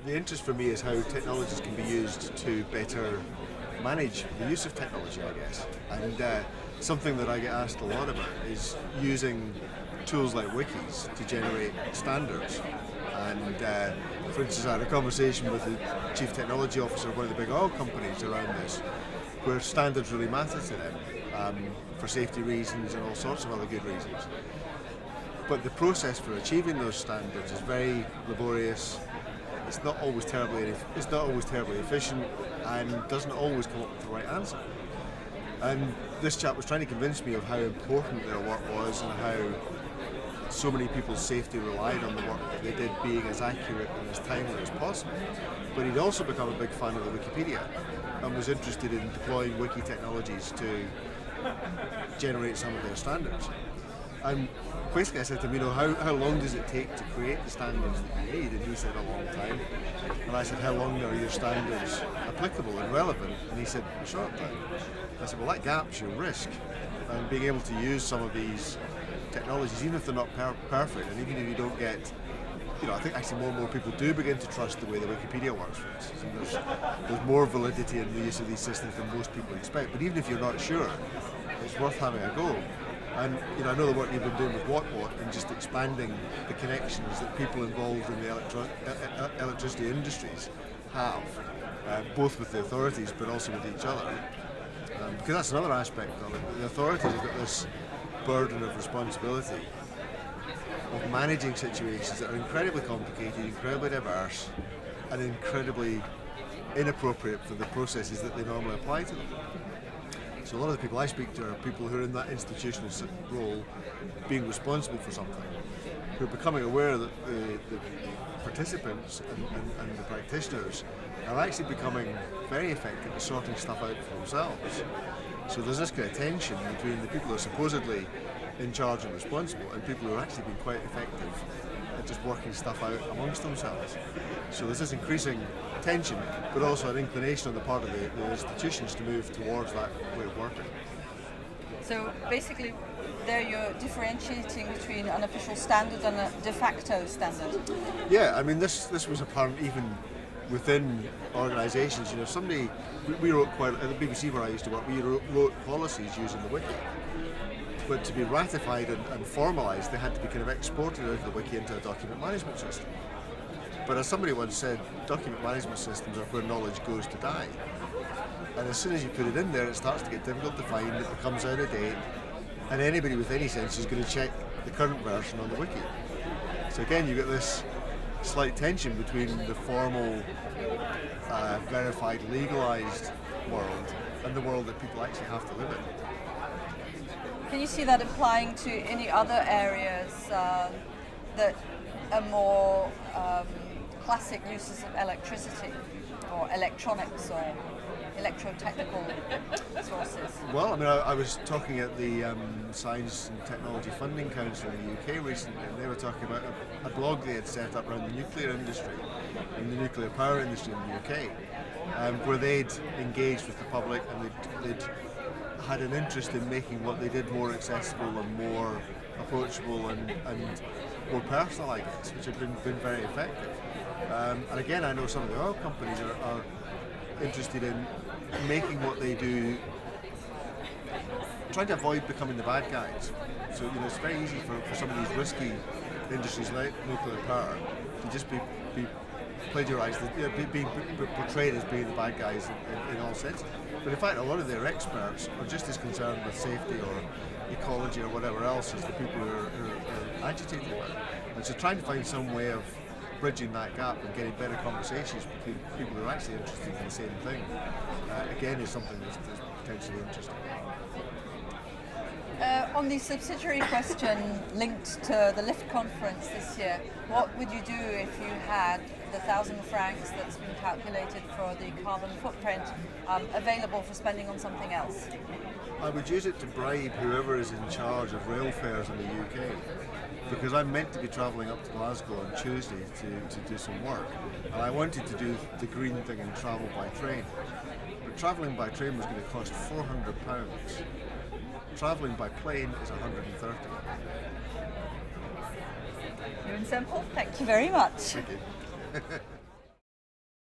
the interest for me is how technologies can be used to better manage the use of technology, I guess. And something that I get asked a lot about is using tools like wikis to generate standards. And for instance, I had a conversation with the chief technology officer of one of the big oil companies around this, where standards really matter to them for safety reasons and all sorts of other good reasons. But the process for achieving those standards is very laborious. It's not always terribly efficient, and doesn't always come up with the right answer. And this chap was trying to convince me of how important their work was and how so many people's safety relied on the work that they did being as accurate and as timely as possible. But he'd also become a big fan of the Wikipedia and was interested in deploying wiki technologies to generate some of their standards. And basically I said to him, how long does it take to create the standards that you need? And he said, a long time. And I said, how long are your standards applicable and relevant? And he said, a short time. I said, well, that gap's your risk. And being able to use some of these technologies, even if they're not perfect, and even if you don't get, I think actually more and more people do begin to trust the way the Wikipedia works, for instance. And there's more validity in the use of these systems than most people expect. But even if you're not sure, it's worth having a go. And I know the work you've been doing with What and just expanding the connections that people involved in the electricity industries have, both with the authorities but also with each other. Because that's another aspect of it. The authorities have got this burden of responsibility of managing situations that are incredibly complicated, incredibly diverse, and incredibly inappropriate for the processes that they normally apply to them. So a lot of the people I speak to are people who are in that institutional role, being responsible for something, who are becoming aware that the participants and the practitioners are actually becoming very effective at sorting stuff out for themselves. So there's this kind of tension between the people who are supposedly in charge and responsible and people who are actually being quite effective at just working stuff out amongst themselves. So there's this increasing tension, but also an inclination on the part of the institutions to move towards that way of working. So basically, there you're differentiating between an official standard and a de facto standard. Yeah, I mean this was apparent even within organisations. We wrote at the BBC where I used to work, we wrote policies using the wiki. But to be ratified and formalised, they had to be kind of exported out of the wiki into a document management system. But as somebody once said, document management systems are where knowledge goes to die. And as soon as you put it in there, it starts to get difficult to find, it becomes out of date, and anybody with any sense is going to check the current version on the wiki. So again, you've got this slight tension between the formal, verified, legalised world and the world that people actually have to live in. Can you see that applying to any other areas that are more classic uses of electricity or electronics or electrotechnical sources? Well, I mean, I was talking at the Science and Technology Funding Council in the UK recently, and they were talking about a blog they had set up around the nuclear industry and the nuclear power industry in the UK, where they'd engaged with the public and they'd had an interest in making what they did more accessible and more approachable and more personal, I guess, which have been very effective. And again, I know some of the oil companies are interested in making what they do, trying to avoid becoming the bad guys. So it's very easy for some of these risky industries like nuclear power to just be plagiarised, being portrayed as being the bad guys in all sense. But in fact, a lot of their experts are just as concerned with safety or ecology or whatever else as the people who are agitated about it. And so trying to find some way of bridging that gap and getting better conversations between people who are actually interested in the same thing, again, is something that's potentially interesting. On the subsidiary question linked to the LIFT conference this year, what would you do if you had the 1,000 francs that's been calculated for the carbon footprint available for spending on something else? I would use it to bribe whoever is in charge of rail fares in the UK, because I'm meant to be travelling up to Glasgow on Tuesday to do some work, and I wanted to do the green thing and travel by train. But travelling by train was going to cost £400. Travelling by plane is 130. Euan Semple, thank you very much. Thank you.